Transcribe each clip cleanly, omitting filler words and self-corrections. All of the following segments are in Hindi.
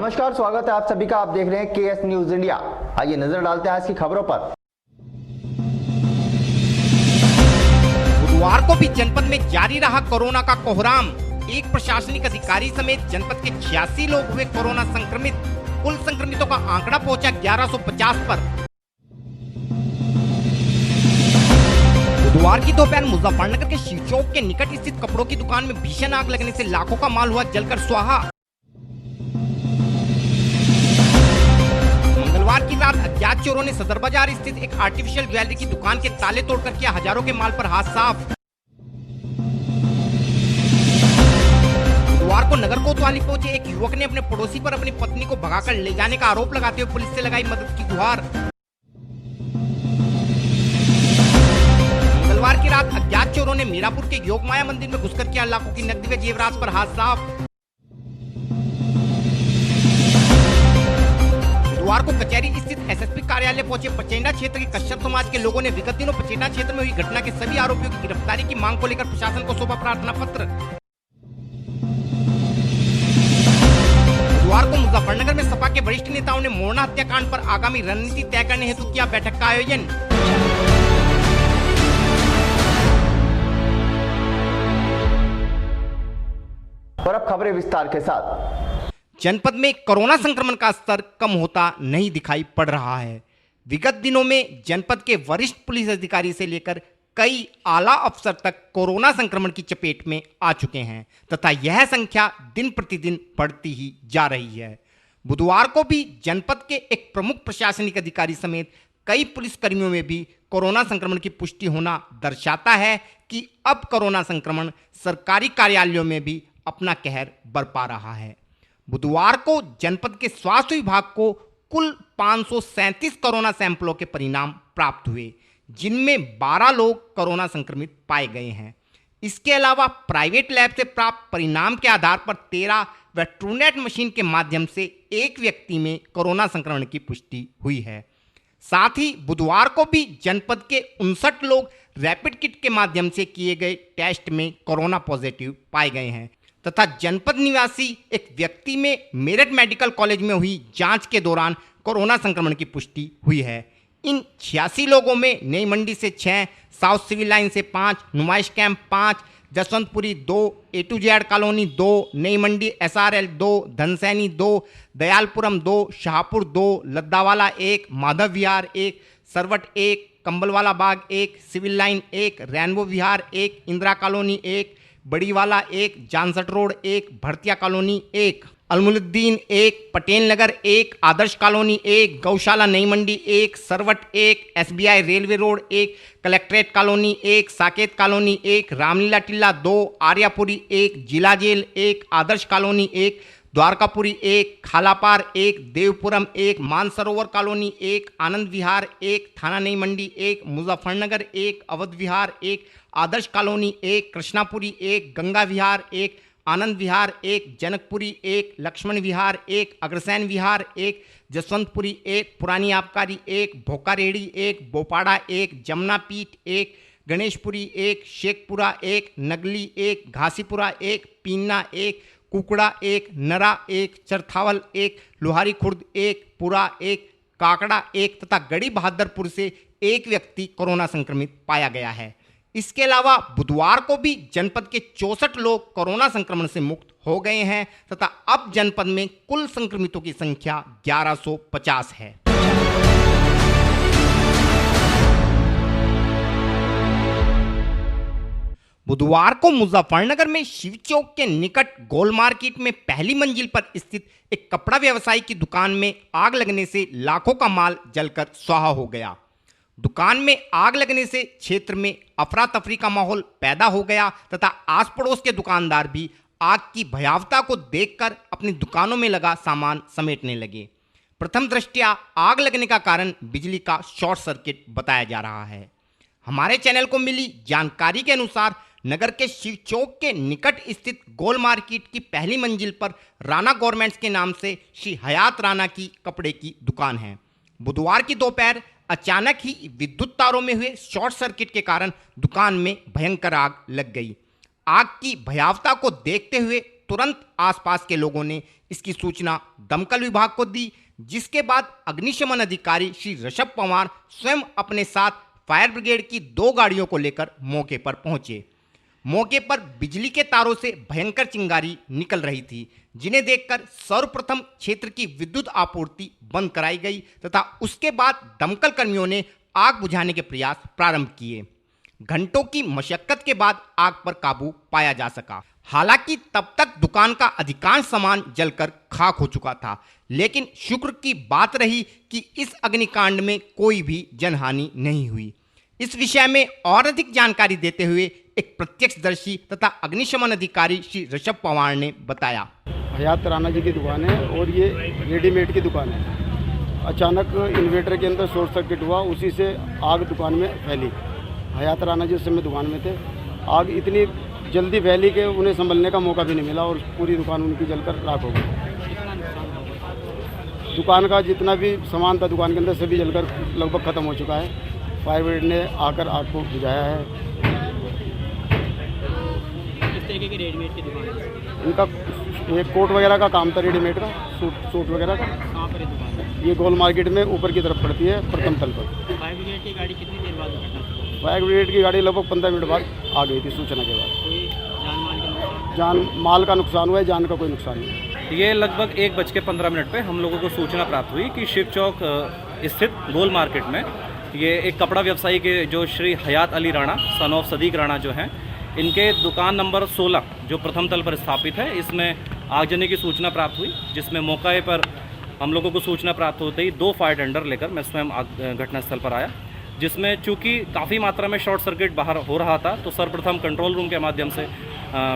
नमस्कार, स्वागत है आप सभी का। आप देख रहे हैं केएस न्यूज इंडिया। आइए नजर डालते हैं आज की खबरों पर। बुधवार को भी जनपद में जारी रहा कोरोना का कोहराम। एक प्रशासनिक अधिकारी समेत जनपद के 86 लोग हुए कोरोना संक्रमित। कुल संक्रमितों का आंकड़ा पहुंचा 1150 पर। बुधवार की दोपहर मुजफ्फरनगर के शिव चौक के निकट स्थित कपड़ों की दुकान में भीषण आग लगने से लाखों का माल हुआ जलकर स्वाहा। मंगलवार की रात अज्ञात चोरों ने सदर बाजार स्थित एक आर्टिफिशियल ज्वेलरी की दुकान के ताले तोड़कर किया हजारों के माल पर हाथ साफ। बुधवार को नगर कोतवाली पहुंचे एक युवक ने अपने पड़ोसी पर अपनी पत्नी को भगाकर ले जाने का आरोप लगाते हुए पुलिस से लगाई मदद की गुहार। मंगलवार की रात अज्ञात चोरों ने मीरापुर के योगमाया मंदिर में घुसकर किया लाखों की नकदी व जेवरात पर हाथ साफ। बुधवार को कचहरी स्थित एसएसपी कार्यालय पहुंचे पचेंडा क्षेत्र के कश्यप समाज के लोगों ने विगत दिनों पचेंडा क्षेत्र में हुई घटना के सभी आरोपियों की गिरफ्तारी की मांग को लेकर प्रशासन को सौंपा प्रार्थना पत्र। बुधवार को मुजफ्फरनगर में सपा के वरिष्ठ नेताओं ने मोरना हत्याकांड पर आगामी रणनीति तय करने हेतु किया बैठक का आयोजन। और अब खबरें विस्तार के साथ। जनपद में कोरोना संक्रमण का स्तर कम होता नहीं दिखाई पड़ रहा है। विगत दिनों में जनपद के वरिष्ठ पुलिस अधिकारी से लेकर कई आला अफसर तक कोरोना संक्रमण की चपेट में आ चुके हैं तथा यह संख्या दिन प्रतिदिन बढ़ती ही जा रही है। बुधवार को भी जनपद के एक प्रमुख प्रशासनिक अधिकारी समेत कई पुलिसकर्मियों में भी कोरोना संक्रमण की पुष्टि होना दर्शाता है कि अब कोरोना संक्रमण सरकारी कार्यालयों में भी अपना कहर बरपा रहा है। बुधवार को जनपद के स्वास्थ्य विभाग को कुल 537 कोरोना सैंपलों के परिणाम प्राप्त हुए, जिनमें 12 लोग कोरोना संक्रमित पाए गए हैं। इसके अलावा प्राइवेट लैब से प्राप्त परिणाम के आधार पर 13 व ट्रूनेट मशीन के माध्यम से एक व्यक्ति में कोरोना संक्रमण की पुष्टि हुई है। साथ ही बुधवार को भी जनपद के 59 लोग रैपिड किट के माध्यम से किए गए टेस्ट में कोरोना पॉजिटिव पाए गए हैं तथा जनपद निवासी एक व्यक्ति में मेरठ मेडिकल कॉलेज में हुई जांच के दौरान कोरोना संक्रमण की पुष्टि हुई है। इन 86 लोगों में नई मंडी से 6, साउथ सिविल लाइन से 5, नुमाइश कैंप 5, जसवंतपुरी 2, A2Z कॉलोनी 2, नई Mandi SRL 2, Dhansaini 2, Dayalpuram 2, Shahpur 2, Laddawala 1, Madhav Vihar 1, Sarwat 1, Kambalwala Bagh 1, civil line 1, rainbow Vihar 1, Indira colony 1, Badiwala 1, Jansath road 1, Bhartiya colony 1, Alamuddin 1, Patel Nagar 1, Adarsh colony 1, Gaushala Nai Mandi 1, Sarwat 1, SBI railway road 1, collectorate colony 1, Saket colony 1, Ramlila Tilla 2, Aryapuri 1, जिला jail 1, Adarsh colony 1, Dwarkapuri 1, Khalapar 1, Devpuram 1, Mansarovar colony 1, Anand Vihar 1, थाना नई मंडी 1, मुजफ्फरनगर 1, अवध विहार 1, आदर्श कॉलोनी 1, कृष्णापुरी 1, गंगा विहार 1, आनंद विहार 1, जनकपुरी 1, लक्ष्मण विहार 1, अग्रसेन विहार 1, जसवंतपुरी 1, पुरानी आबकारी 1, भोकारेड़ी 1, बोपाड़ा 1, जमुनापीठ 1, गणेशपुरी 1, शेखपुरा 1, नगली 1, घासीपुरा 1, पीन्ना 1, कुकड़ा 1, नरा 1, चरथावल 1, लोहारी खुर्द 1, पुरा 1, काकड़ा 1 तथा गढ़ी बहादुरपुर से एक व्यक्ति कोरोना संक्रमित पाया गया है। इसके अलावा बुधवार को भी जनपद के 64 लोग कोरोना संक्रमण से मुक्त हो गए हैं तथा अब जनपद में कुल संक्रमितों की संख्या 1150 है। बुधवार को मुजफ्फरनगर में शिव चौक के निकट गोल मार्केट में पहली मंजिल पर स्थित एक कपड़ा व्यवसायी की दुकान में आग लगने से लाखों का माल जलकर स्वाहा हो गया। दुकान में आग लगने से क्षेत्र में अफरा तफरी का माहौल पैदा हो गया तथा आस पड़ोस के दुकानदार भी आग की भयावता को देखकर अपनी दुकानों में लगा सामान समेटने लगे। प्रथम दृष्टया आग लगने का कारण बिजली का शॉर्ट सर्किट बताया जा रहा है। हमारे चैनल को मिली जानकारी के अनुसार नगर के शिव चौक के निकट स्थित गोल मार्केट की पहली मंजिल पर राणा गवर्नमेंट्स के नाम से श्री हयात राणा की कपड़े की दुकान है। बुधवार की दोपहर अचानक ही विद्युत तारों में हुए शॉर्ट सर्किट के कारण दुकान में भयंकर आग लग गई। आग की भयावता को देखते हुए तुरंत आसपास के लोगों ने इसकी सूचना दमकल विभाग को दी, जिसके बाद अग्निशमन अधिकारी श्री ऋषभ पवार स्वयं अपने साथ फायर ब्रिगेड की 2 गाड़ियों को लेकर मौके पर पहुंचे। मौके पर बिजली के तारों से भयंकर चिंगारी निकल रही थी, जिन्हें देखकर सर्वप्रथम क्षेत्र की विद्युत आपूर्ति बंद कराई गई तथा उसके बाद दमकल कर्मियों ने आग बुझाने के प्रयास प्रारंभ किए। घंटों की मशक्कत के बाद आग पर काबू पाया जा सका। हालांकि तब तक दुकान का अधिकांश सामान जलकर खाक हो चुका था, लेकिन शुक्र की बात रही कि इस अग्निकांड में कोई भी जनहानि नहीं हुई। इस विषय में और अधिक जानकारी देते हुए एक प्रत्यक्षदर्शी तथा अग्निशमन अधिकारी श्री ऋषभ पवार ने बताया। हयात राणा जी की दुकान है और ये रेडीमेड की दुकान है। अचानक इन्वर्टर के अंदर शॉर्ट सर्किट हुआ, उसी से आग दुकान में फैली। हयात राणा जी उस समय दुकान में थे। आग इतनी जल्दी फैली कि उन्हें संभलने का मौका भी नहीं मिला और पूरी दुकान उनकी जलकर राख हो गई। दुकान का जितना भी सामान था दुकान के अंदर सभी जलकर लगभग ख़त्म हो चुका है। फायर ब्रिगेड ने आकर आग को बुझाया है। किस तरीके की रेडीमेड की दुकान है? इनका एक कोट वगैरह का काम था, रेडीमेड का सूट वगैरह का। कहाँ पर ये दुकान है? ये गोल मार्केट में ऊपर की तरफ पड़ती है, प्रथम तल पर। फायर ब्रिगेड की गाड़ी कितनी देर बाद घटना? फायर ब्रिगेड की गाड़ी लगभग 15 मिनट बाद आ गई थी सूचना के बाद। कोई जान माल के नुकसान? जान माल का नुकसान हुआ है, जान का कोई नुकसान नहीं। ये लगभग 1:15 पे हम लोगों को सूचना प्राप्त हुई कि शिव चौक स्थित गोल मार्केट में ये एक कपड़ा व्यवसायी के जो श्री हयात अली राणा सन ऑफ सदीक राणा जो हैं, इनके दुकान नंबर 16 जो प्रथम तल पर स्थापित है, इसमें आगजनी की सूचना प्राप्त हुई, जिसमें मौके पर हम लोगों को सूचना प्राप्त होते ही 2 फायर टेंडर लेकर मैं स्वयं घटनास्थल पर आया, जिसमें चूंकि काफ़ी मात्रा में शॉर्ट सर्किट बाहर हो रहा था, तो सर्वप्रथम कंट्रोल रूम के माध्यम से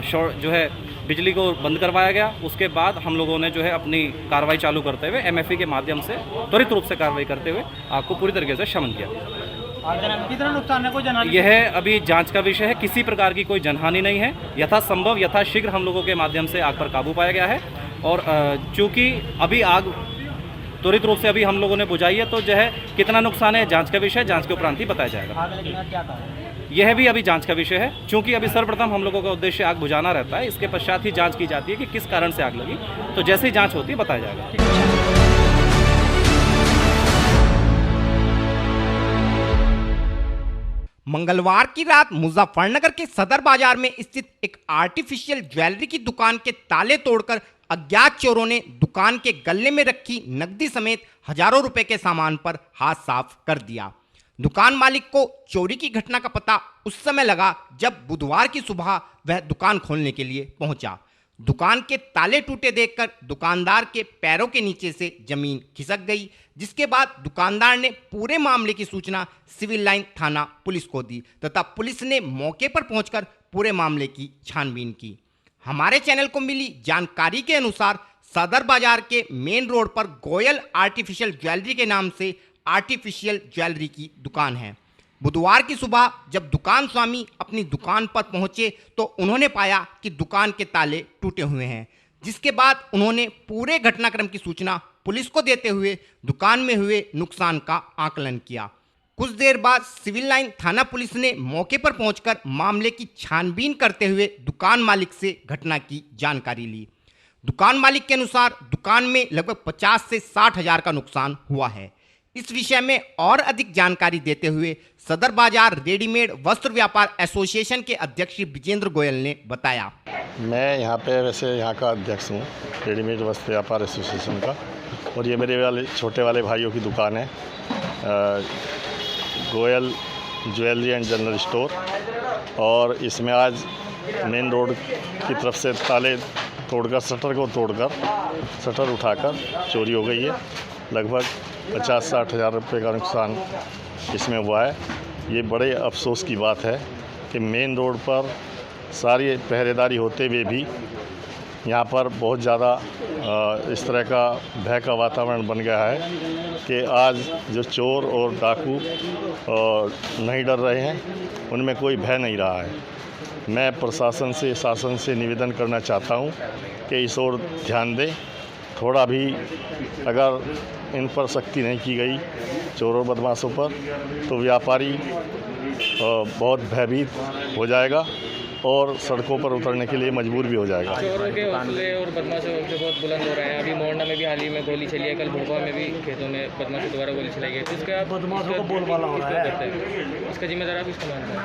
शॉर्ट जो है बिजली को बंद करवाया गया। उसके बाद हम लोगों ने जो है अपनी कार्रवाई चालू करते हुए MFE के माध्यम से त्वरित रूप से कार्रवाई करते हुए आग को पूरी तरीके से शमन किया। कितना नुकसान है? कोई जनहानि? यह अभी जांच का विषय है। किसी प्रकार की कोई जनहानि नहीं है। यथासंभव यथाशीघ्र हम लोगों के माध्यम से आग पर काबू पाया गया है और चूँकि अभी आग त्वरित रूप से अभी हम लोगों ने बुझाई है, तो जो है कितना नुकसान है जांच का विषय, जांच के उपरांत ही बताया जाएगा। आग लगने का क्या कारण है? यह भी अभी जांच का विषय है। चूंकि अभी सर्वप्रथम हम लोगों का उद्देश्य आग बुझाना रहता है, इसके पश्चात ही जांच की जाती है कि किस कारण से आग लगी, तो जैसे ही जांच होती है बताया जाएगा। मंगलवार की रात मुजफ्फरनगर के सदर बाजार में स्थित एक आर्टिफिशियल ज्वेलरी की दुकान के ताले तोड़कर अज्ञात चोरों ने दुकान के गल्ले में रखी नकदी समेत हजारों रुपए के सामान पर हाथ साफ कर दिया। दुकान मालिक को चोरी की घटना का पता उस समय लगा जब बुधवार की सुबह वह दुकान खोलने के लिए पहुंचा। दुकान के ताले टूटे देखकर दुकानदार के पैरों के नीचे से जमीन खिसक गई, जिसके बाद दुकानदार ने पूरे मामले की सूचना सिविल लाइन थाना पुलिस को दी तथा पुलिस ने मौके पर पहुंचकर पूरे मामले की छानबीन की। हमारे चैनल को मिली जानकारी के अनुसार सदर बाजार के मेन रोड पर गोयल आर्टिफिशियल ज्वेलरी के नाम से आर्टिफिशियल ज्वेलरी की दुकान है। बुधवार की सुबह जब दुकान स्वामी अपनी दुकान पर पहुंचे तो उन्होंने पाया कि दुकान के ताले टूटे हुए हैं, जिसके बाद उन्होंने पूरे घटनाक्रम की सूचना पुलिस को देते हुए दुकान में हुए नुकसान का आकलन किया। कुछ देर बाद सिविल लाइन थाना पुलिस ने मौके पर पहुंचकर मामले की छानबीन करते हुए दुकान मालिक से घटना की जानकारी ली। दुकान मालिक के अनुसार दुकान में लगभग 50 से 60 हजार का नुकसान हुआ है। इस विषय में और अधिक जानकारी देते हुए सदर बाजार रेडीमेड वस्त्र व्यापार एसोसिएशन के अध्यक्ष विजेंद्र गोयल ने बताया। मैं यहाँ पे वैसे यहाँ का अध्यक्ष हूँ रेडीमेड वस्त्र व्यापार एसोसिएशन का, और ये मेरे वाले छोटे वाले भाइयों की दुकान है Goyal jewellery and general store. और इसमें आज मेन रोड की तरफ से ताले तोड़कर शटर उठाकर चोरी हो गई है। लगभग 50-60 हज़ार रुपये का नुकसान इसमें हुआ है। ये बड़े अफसोस की बात है कि मेन रोड पर सारी पहरेदारी होते हुए भी यहाँ पर बहुत ज़्यादा इस तरह का भय का वातावरण बन गया है कि आज जो चोर और डाकू नहीं डर रहे हैं, उनमें कोई भय नहीं रहा है। मैं प्रशासन से शासन से निवेदन करना चाहता हूँ कि इस ओर ध्यान दें। थोड़ा भी अगर इन पर सख्ती नहीं की गई चोरों बदमाशों पर, तो व्यापारी बहुत भयभीत हो जाएगा और सड़कों पर उतरने के लिए मजबूर भी हो जाएगा। चोरों के हौसले और बदमाशों के बहुत बुलंद हो रहे हैं। अभी मोरना में भी हाल ही में गोली चली है, कल भोपाल में भी खेतों में बदमाशों द्वारा गोली चलाई गई। इसका आप बदमाशों को बोलबाला हो रहा है, इसका जिम्मेदार आप किसको मानते हैं?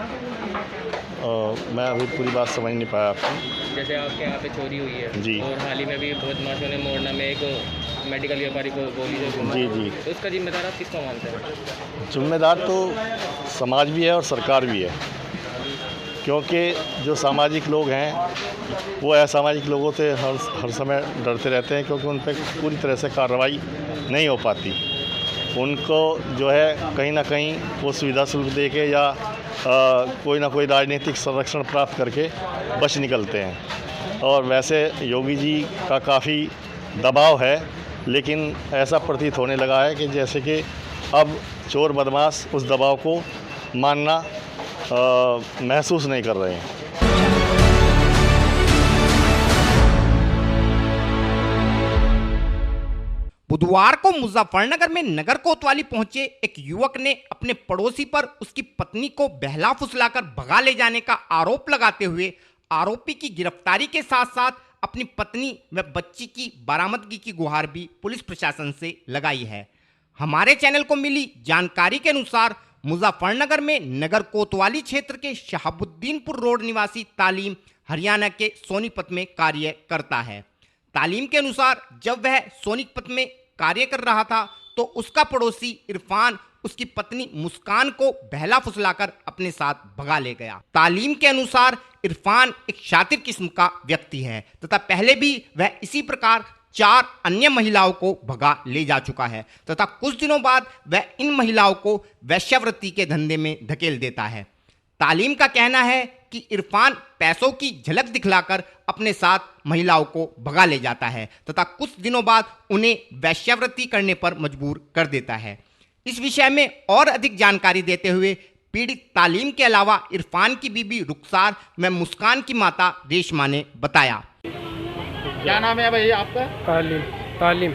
मैं अभी पूरी बात समझ नहीं पाया आपको। जैसे आपके यहाँ पे चोरी हुई है जी, और हाल ही में भी बदमाशों ने मोरना में एक मेडिकल व्यापारी को गोली जो जी जी, तो इसका जिम्मेदार आप किसको मानते हैं? जिम्मेदार तो समाज भी है और सरकार भी है, क्योंकि जो सामाजिक लोग हैं वो असामाजिक लोगों से हर समय डरते रहते हैं, क्योंकि उन पर पूरी तरह से कार्रवाई नहीं हो पाती। उनको जो है कहीं ना कहीं वो सुविधा शुल्क दे के या कोई ना कोई राजनीतिक संरक्षण प्राप्त करके बच निकलते हैं। और वैसे योगी जी का काफ़ी दबाव है, लेकिन ऐसा प्रतीत होने लगा है कि जैसे कि अब चोर बदमाश उस दबाव को मानना महसूस नहीं कर रहे हैं। बुधवार को मुजफ्फरनगर में नगर कोतवाली पहुंचे एक युवक ने अपने पड़ोसी पर उसकी पत्नी को बहला फुसलाकर भगा ले जाने का आरोप लगाते हुए आरोपी की गिरफ्तारी के साथ साथ अपनी पत्नी व बच्ची की बरामदगी की गुहार भी पुलिस प्रशासन से लगाई है। हमारे चैनल को मिली जानकारी के अनुसार मुजफ्फरनगर में नगर कोतवाली क्षेत्र के शहाबुद्दीनपुर रोड निवासी तालीम हरियाणा के सोनीपत में कार्य करता है। तालीम के अनुसार जब वह सोनीपत में कार्य कर रहा था तो उसका पड़ोसी इरफान उसकी पत्नी मुस्कान को बहला फुसलाकर अपने साथ भगा ले गया। तालीम के अनुसार इरफान एक शातिर किस्म का व्यक्ति है तथा पहले भी वह इसी प्रकार 4 अन्य महिलाओं को भगा ले जा चुका है तथा कुछ दिनों बाद वह इन महिलाओं को वेश्यावृत्ति के धंधे में धकेल देता है। तालीम का कहना है कि इरफान पैसों की झलक दिखलाकर अपने साथ महिलाओं को भगा ले जाता है तथा कुछ दिनों बाद उन्हें वेश्यावृत्ति करने पर मजबूर कर देता है। इस विषय में और अधिक जानकारी देते हुए पीड़ित तालीम के अलावा इरफान की बीबी रुखसार व मुस्कान की माता रेशमा ने बताया। क्या नाम है भाई आपका? तालीम। तालीम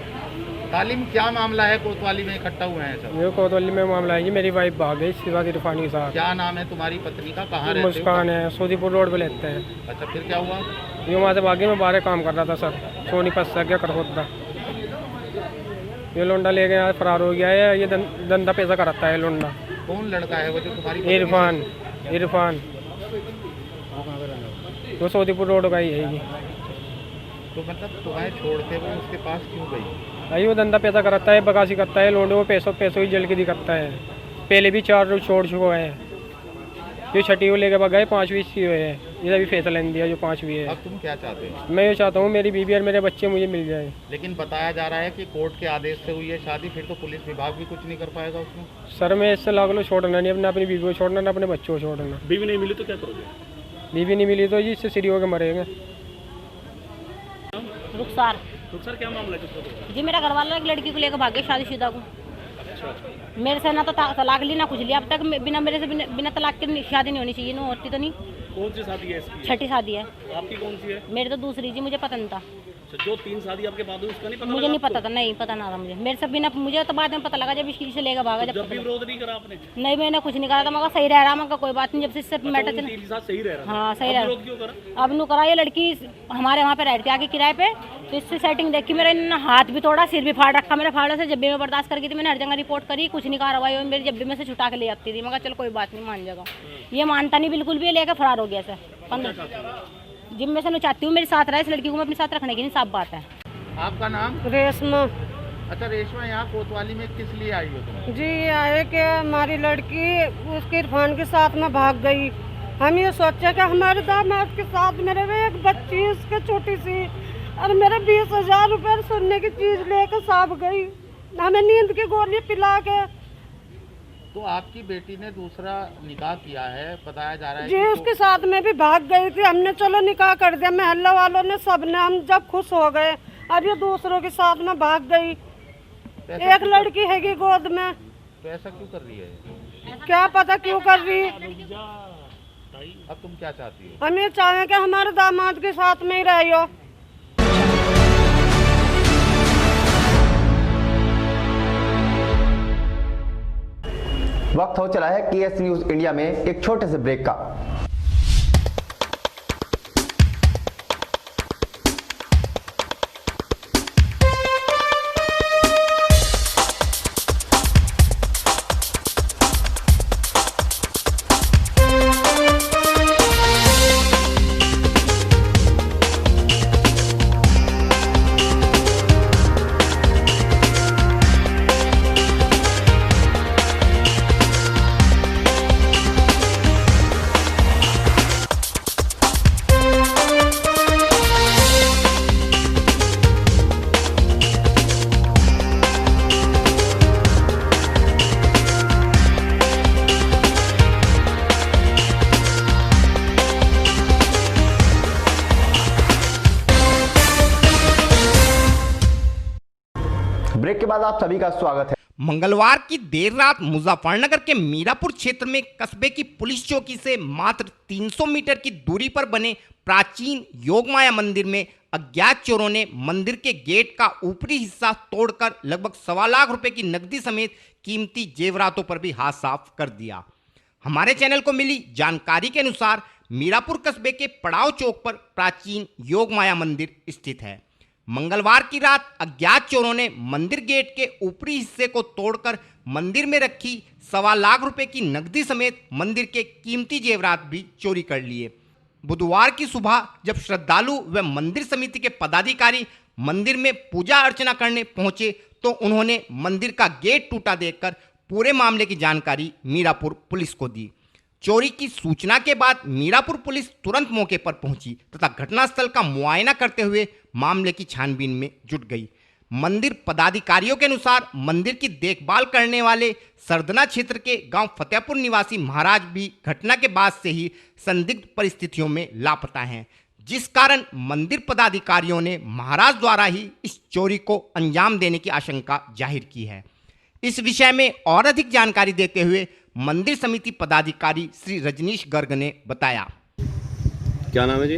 तालीम, क्या मामला है? कोतवाली में इकट्ठा हुए हैं सब। ये कोतवाली में मामला है जी, मेरी वाइफ भाग गई इसके बाद इरफान के साथ। क्या नाम है तुम्हारी पत्नी का? कहाँ रहते हो? मुस्कान है, सोदीपुर रोड पे रहते हैं। अच्छा, फिर क्या हुआ? ये वहाँ से भागे, मैं बाहर काम कर रहा था सर, सोनीपत से गया करखोदा। ये लोंडा ले गया, फरार हो गया है। ये धंधा पैसा कराता है लोंडा। कौन लड़का है वो जो तुम्हारी? इरफान। इरफान वो सोदीपुर रोड का ही है। तो मतलब तुम्हें छोड़ते हुए उसके पास क्यों गई? भाई वो धंधा पैसा कराता है, बगासी करता है, लोंडे वो पैसों ही जल के दिखाता है। पहले भी 4 रोज छोड़ चुका है। जो छठी को लेकर गए 5वीं इसकी हुए है, ये अभी फैसला नहीं दिया जो 5वीं है। अब तुम क्या चाहते हो? मैं ये चाहता हूँ मेरी बीवी और मेरे बच्चे मुझे मिल जाए। लेकिन बताया जा रहा है कि कोर्ट के आदेश से हुई है शादी, फिर तो पुलिस विभाग भी कुछ नहीं कर पाएगा उसमें। सर मैं इससे लाख लो छोड़ना नहीं, अपनी बीवी को छोड़ना, ना अपने बच्चों को छोड़ना। बीवी नहीं मिली तो क्या करोगे? बीवी नहीं मिली तो जी इससे सीढ़ी होकर मरेंगे। रुखसार। रुखसार, क्या मामला है? जी मेरा घर वाला एक लड़की को लेकर भाग गया शादीशुदा को। मेरे से ना तो तलाक ली ना कुछ लिया। अब तक बिना मेरे से बिना तलाक के शादी नहीं होनी चाहिए। ना होती तो नहीं। कौन सी शादी है इसकी? छठी शादी है। आपकी कौन सी है? मेरी तो दूसरी जी, मुझे पता नहीं था। जो 3 शादी आपके बाद हुई उसका नहीं पता? मुझे नहीं पता था, नहीं पता ना था मुझे। मेरे से बिना, मुझे तो बाद में पता लगा जब इसकी से लेकर भागा। जब भी विरोध नहीं करा आपने? नहीं, मैंने कुछ नहीं करा था। मगर सही रह रहा, मगर कोई बात नहीं। जब से इससे मैटर चला, सही रह रहा। हाँ सही रह विरोध क्यों करा? अब नु करा। ये लड़की हमारे वहाँ पे रहती आके किराए पे, तो इससे सेटिंग देख के मेरा इन्होंने हाथ भी तोड़ा, सिर भी फाड़ रखा मेरे फाड़े से। जब भी मैं बर्दाश्त कर गई थी, मैंने हर जगह रिपोर्ट करी, कुछ नहीं कार्रवाई हुई। मेरी जब भी मैं से छुटा के ले जाती थी, मगर चल कोई बात नहीं, मान जाएगा। ये मानता नहीं बिल्कुल भी, लेकर फरार हो गया सर। 15 जिम में से मैं चाहती हूँ मेरे साथ रहे, इस लड़की को मैं अपने साथ रखने की नहीं, साफ बात है। आपका नाम? रेशमा। अच्छा रेशमा, यहाँ कोतवाली में किस लिए आई हो तुम? जी आए कि हमारी लड़की उसके इरफान के साथ में भाग गई। हम ये सोचे कि हमारे दामाद के साथ मेरे में एक बच्ची है उसके छोटी सी, और मेरे 20,000 रुपये सोने की चीज लेकर साफ गई। हमें नींद की गोली पिला के। तो आपकी बेटी ने दूसरा निकाह किया है, बताया जा रहा है जी। उसके साथ में भी भाग गई थी। हमने चलो निकाह कर दिया, मोहल्ला वालों ने, सबने। हम जब खुश हो गए, अब ये दूसरों के साथ में भाग गई। एक लड़की हैगी गोद में। तो ऐसा क्यों कर रही है? क्या पता क्यों कर रही। अब तुम क्या चाहती हो? हम ये चाहें कि हमारे दामाद के साथ में ही रही हो। वक्त हो चला है केएस न्यूज इंडिया में एक छोटे से ब्रेक का। बाद आप सभी का स्वागत है। मंगलवार की देर रात मुजफ्फरनगर के मीरापुर क्षेत्र में कस्बे की पुलिस चौकी से मात्र 300 मीटर की दूरी पर बने प्राचीन योगमाया मंदिर में अज्ञात चोरों ने मंदिर के गेट का ऊपरी हिस्सा तोड़कर लगभग 1.25 लाख रुपए की नकदी समेत कीमती जेवरातों पर भी हाथ साफ कर दिया। हमारे चैनल को मिली जानकारी के अनुसार मीरापुर कस्बे के पड़ाव चौक पर प्राचीन योगमाया मंदिर स्थित है। मंगलवार की रात अज्ञात चोरों ने मंदिर गेट के ऊपरी हिस्से को तोड़कर मंदिर में रखी 1.25 लाख रुपए की नकदी समेत मंदिर के कीमती जेवरात भी चोरी कर लिए। बुधवार की सुबह जब श्रद्धालु व मंदिर समिति के पदाधिकारी मंदिर में पूजा अर्चना करने पहुंचे तो उन्होंने मंदिर का गेट टूटा देखकर पूरे मामले की जानकारी मीरापुर पुलिस को दी। चोरी की सूचना के बाद मीरापुर पुलिस तुरंत मौके पर पहुंची तथा घटनास्थल का मुआयना करते हुए मामले की छानबीन में जुट गई। मंदिर पदाधिकारियों के अनुसार मंदिर की देखभाल करने वाले सरदना क्षेत्र के गांव फतेहपुर निवासी महाराज भी घटना के बाद से ही संदिग्ध परिस्थितियों में लापता हैं, जिस कारण मंदिर पदाधिकारियों ने महाराज द्वारा ही इस चोरी को अंजाम देने की आशंका जाहिर की है। इस विषय में और अधिक जानकारी देते हुए मंदिर समिति पदाधिकारी श्री रजनीश गर्ग ने बताया। क्या नाम है जी?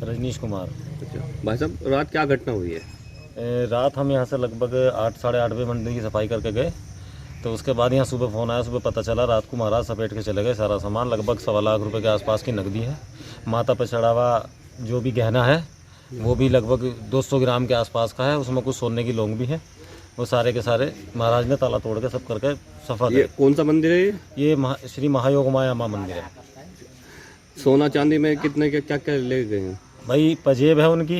रजनीश कुमार। अच्छा भाई साहब, रात क्या घटना हुई है? रात हम यहाँ से लगभग 8 साढ़े 8 बजे मंदिर की सफाई करके गए, तो उसके बाद यहाँ सुबह फ़ोन आया। सुबह पता चला रात को महाराज सपेट के चले गए। सारा सामान लगभग 1.25 लाख रुपए के आसपास की नकदी है। माता पर चढ़ा हुआ जो भी गहना है वो भी लगभग 200 ग्राम के आसपास का है। उसमें कुछ सोने की लौंग भी है। वो सारे के सारे महाराज ने ताला तोड़ के सब करके सफा ये कौन सा मंदिर है? ये श्री महायोगमाया माँ मंदिर है। सोना चांदी में कितने के क्या क्या ले गए हैं? भाई पजेब है उनकी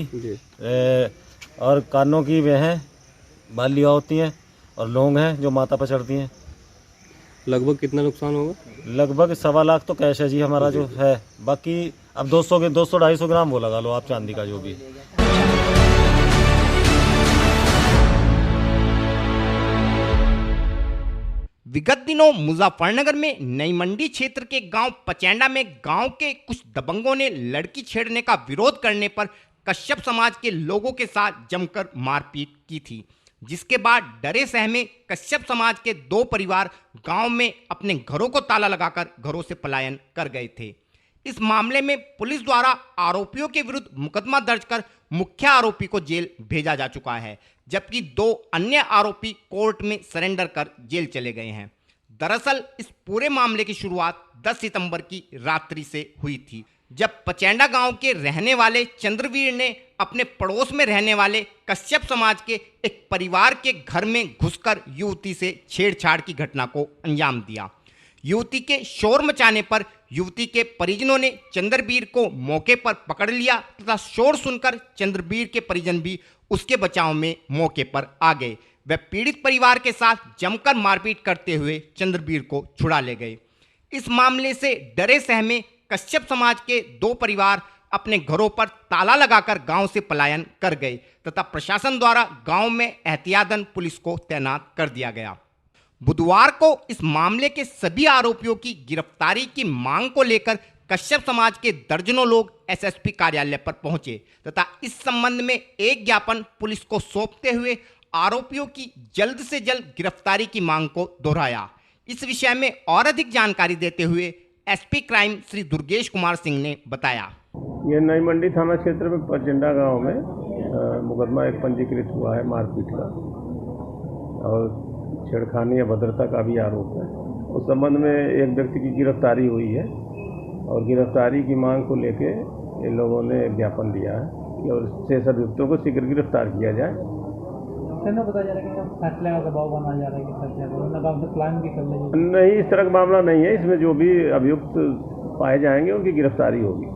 और कानों की वे हैं, बालियाँ होती हैं और लौंग हैं जो माता पर चढ़ती हैं। लगभग कितना नुकसान होगा? लगभग 1.25 लाख तो कैश है जी हमारा जो है। बाकी अब 200-250 ग्राम वो लगा लो आप चांदी का जो भी। विगत दिनों मुजफ्फरनगर में नई मंडी क्षेत्र के गांव पचैंडा में गांव के कुछ दबंगों ने लड़की छेड़ने का विरोध करने पर कश्यप समाज के लोगों के साथ जमकर मारपीट की थी, जिसके बाद डरे सहमे कश्यप समाज के 2 परिवार गांव में अपने घरों को ताला लगाकर घरों से पलायन कर गए थे। इस मामले में पुलिस द्वारा आरोपियों के विरुद्ध मुकदमा दर्ज कर मुख्य आरोपी को जेल भेजा जा चुका है, जबकि 2 अन्य आरोपी कोर्ट में सरेंडर कर जेल चले गए हैं। दरअसल इस पूरे मामले की शुरुआत 10 सितंबर की रात्रि से हुई थी, जब पचैंडा गांव के रहने वाले चंद्रवीर ने अपने पड़ोस में रहने वाले कश्यप समाज के एक परिवार के घर में घुसकर युवती से छेड़छाड़ की घटना को अंजाम दिया। युवती के शोर मचाने पर युवती के परिजनों ने चंद्रवीर को मौके पर पकड़ लिया तथा शोर सुनकर चंद्रवीर के परिजन भी उसके बचाव में मौके पर आ गए। वे पीड़ित परिवार के साथ जमकर मारपीट करते हुए चंद्रवीर को छुड़ा ले गए। इस मामले से डरे सहमे कश्यप समाज के 2 परिवार अपने घरों पर ताला लगाकर गांव से पलायन कर गए तथा प्रशासन द्वारा गांव में एहतियातन पुलिस को तैनात कर दिया गया। बुधवार को इस मामले के सभी आरोपियों की गिरफ्तारी की मांग को लेकर कश्यप समाज के दर्जनों लोग एसएसपी कार्यालय पर पहुंचे तथा इस संबंध में एक ज्ञापन पुलिस को सौंपते हुए आरोपियों की जल्द से जल्द गिरफ्तारी की मांग को दोहराया। इस विषय में और अधिक जानकारी देते हुए एसपी क्राइम श्री दुर्गेश कुमार सिंह ने बताया। ये नई मंडी थाना क्षेत्र में पचैंडा गांव में मुकदमा एक पंजीकृत हुआ है मारपीट का और छेड़खानी अभद्रता का भी आरोप है। उस संबंध में एक व्यक्ति की गिरफ्तारी हुई है और गिरफ्तारी की मांग को लेके इन लोगों ने ज्ञापन दिया है कि और 6 अभियुक्तों को शीघ्र गिरफ्तार किया जाए। पता जा रहा है कि फैसले का दबाव बनाया जा रहा है कि फैसले प्लान भी कर लेंगे। नहीं, इस तरह का मामला नहीं है। इसमें जो भी अभियुक्त पाए जाएंगे उनकी गिरफ्तारी होगी।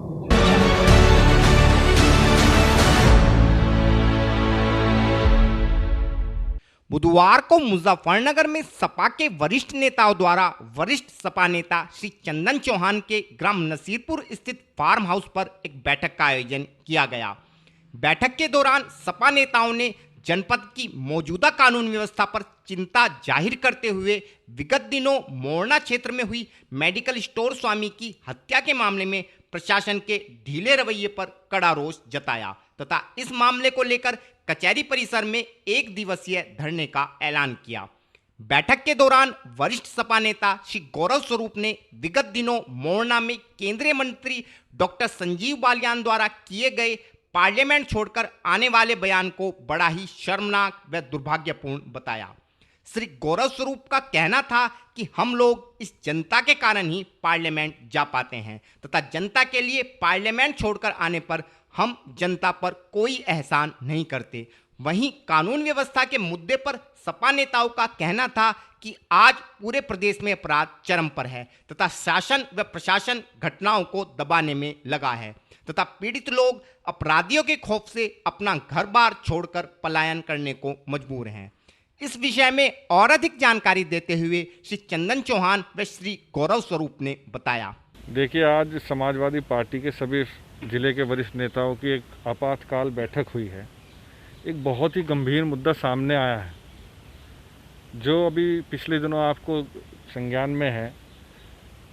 बुधवार को मुजफ्फरनगर में सपा के वरिष्ठ नेताओं द्वारा वरिष्ठ सपा नेता श्री चंदन चौहान के ग्राम नसीरपुर स्थित फार्म हाउस पर एक बैठक का आयोजन किया गया। बैठक के दौरान सपा नेताओं ने जनपद की मौजूदा कानून व्यवस्था पर चिंता जाहिर करते हुए विगत दिनों मोरना क्षेत्र में हुई मेडिकल स्टोर स्वामी की हत्या के मामले में प्रशासन के ढीले रवैये पर कड़ा रोष जताया तथा इस मामले को लेकर कचहरी परिसर में 1 दिवसीय धरने का ऐलान किया। बैठक के दौरान वरिष्ठ सपा नेता श्री गौरव स्वरूप ने विगत दिनों मोरना में केंद्रीय मंत्री डॉक्टर संजीव बालियान द्वारा किए गए पार्लियामेंट छोड़कर आने वाले बयान को बड़ा ही शर्मनाक व दुर्भाग्यपूर्ण बताया। श्री गौरव स्वरूप का कहना था कि हम लोग इस जनता के कारण ही पार्लियामेंट जा पाते हैं तथा जनता के लिए पार्लियामेंट छोड़कर आने पर हम जनता पर कोई एहसान नहीं करते। वहीं कानून व्यवस्था के मुद्दे पर सपा नेताओं का कहना था कि आज पूरे प्रदेश में अपराध चरम पर है तथा शासन व प्रशासन घटनाओं को दबाने में लगा है तथा पीड़ित लोग अपराधियों के खौफ से अपना घर बार छोड़कर पलायन करने को मजबूर हैं। इस विषय में और अधिक जानकारी देते हुए श्री चंदन चौहान व श्री गौरव स्वरूप ने बताया। देखिए, आज समाजवादी पार्टी के सभी जिले के वरिष्ठ नेताओं की एक आपातकाल बैठक हुई है। एक बहुत ही गंभीर मुद्दा सामने आया है जो अभी पिछले दिनों आपको संज्ञान में है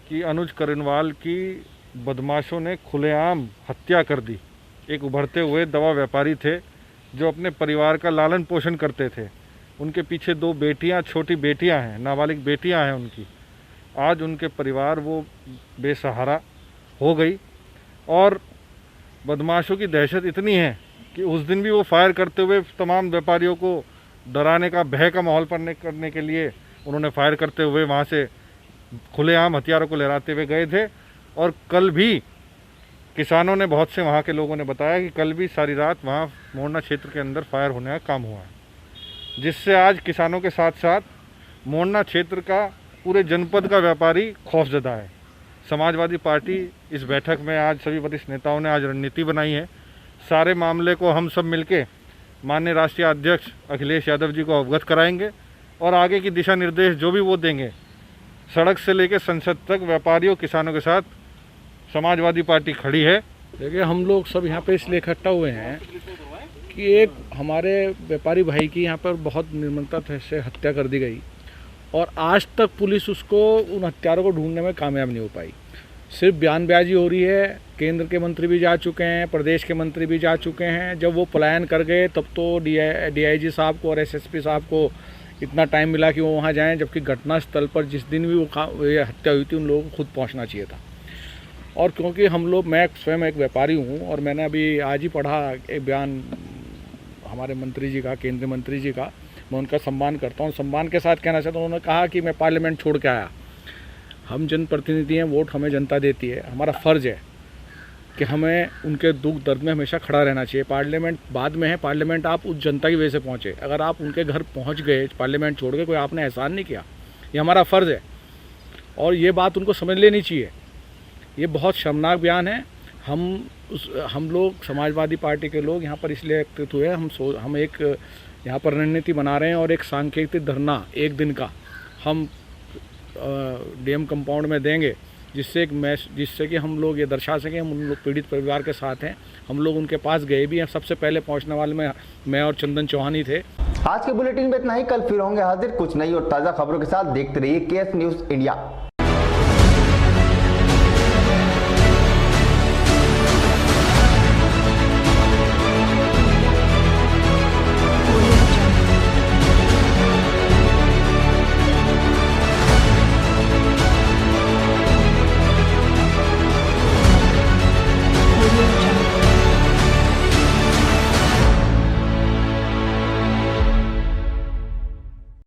कि अनुज करणवाल की बदमाशों ने खुलेआम हत्या कर दी। एक उभरते हुए दवा व्यापारी थे जो अपने परिवार का लालन पोषण करते थे। उनके पीछे 2 बेटियां, छोटी बेटियां हैं, नाबालिग बेटियां हैं उनकी। आज उनके परिवार वो बेसहारा हो गई और बदमाशों की दहशत इतनी है कि उस दिन भी वो फायर करते हुए तमाम व्यापारियों को डराने का, भय का माहौल करने के लिए उन्होंने फायर करते हुए वहाँ से खुलेआम हथियारों को लहराते हुए गए थे। और कल भी किसानों ने, बहुत से वहाँ के लोगों ने बताया कि कल भी सारी रात वहाँ मोरना क्षेत्र के अंदर फायर होने का काम हुआ है, जिससे आज किसानों के साथ साथ मोरना क्षेत्र का, पूरे जनपद का व्यापारी खौफजदा है। समाजवादी पार्टी इस बैठक में आज सभी वरिष्ठ नेताओं ने आज रणनीति बनाई है। सारे मामले को हम सब मिलके माननीय राष्ट्रीय अध्यक्ष अखिलेश यादव जी को अवगत कराएंगे और आगे की दिशा निर्देश जो भी वो देंगे, सड़क से लेकर संसद तक व्यापारियों, किसानों के साथ समाजवादी पार्टी खड़ी है। देखिए, हम लोग सब यहाँ पे इसलिए इकट्ठा हुए हैं कि एक हमारे व्यापारी भाई की यहाँ पर बहुत निर्ममता से हत्या कर दी गई और आज तक पुलिस उसको, उन हत्यारों को ढूंढने में कामयाब नहीं हो पाई। सिर्फ बयानबाजी हो रही है। केंद्र के मंत्री भी जा चुके हैं, प्रदेश के मंत्री भी जा चुके हैं। जब वो पलायन कर गए तब तो डीआईजी साहब को और एसएसपी साहब को इतना टाइम मिला कि वो वहाँ जाएं, जबकि घटना स्थल पर जिस दिन भी वो ये हत्या हुई थी उन लोगों को खुद पहुँचना चाहिए था। और क्योंकि हम लोग, मैं स्वयं एक व्यापारी हूँ और मैंने अभी आज ही पढ़ा एक बयान हमारे मंत्री जी का, केंद्रीय मंत्री जी का, मैं उनका सम्मान करता हूँ। सम्मान के साथ कहना चाहता हूँ, उन्होंने कहा कि मैं पार्लियामेंट छोड़ के आया। हम जनप्रतिनिधि हैं, वोट हमें जनता देती है, हमारा फ़र्ज़ है कि हमें उनके दुख दर्द में हमेशा खड़ा रहना चाहिए। पार्लियामेंट बाद में है, पार्लियामेंट आप उस जनता की वजह से पहुँचे। अगर आप उनके घर पहुँच गए पार्लियामेंट छोड़ के, कोई आपने एहसान नहीं किया, ये हमारा फ़र्ज़ है और ये बात उनको समझ लेनी चाहिए। ये बहुत शर्मनाक बयान है। हम लोग समाजवादी पार्टी के लोग यहाँ पर इसलिए एकत्रित हुए, हम एक यहाँ पर रणनीति बना रहे हैं और एक सांकेतिक धरना 1 दिन का हम डीएम कंपाउंड में देंगे, जिससे कि हम लोग ये दर्शा सकें हम उन लोग पीड़ित परिवार के साथ हैं। हम लोग उनके पास गए भी हैं। सबसे पहले पहुंचने वाले मैं और चंदन चौहान ही थे। आज के बुलेटिन में इतना ही। कल फिर होंगे हाजिर कुछ नई और ताज़ा खबरों के साथ। देखते रहिए केएस न्यूज़ इंडिया।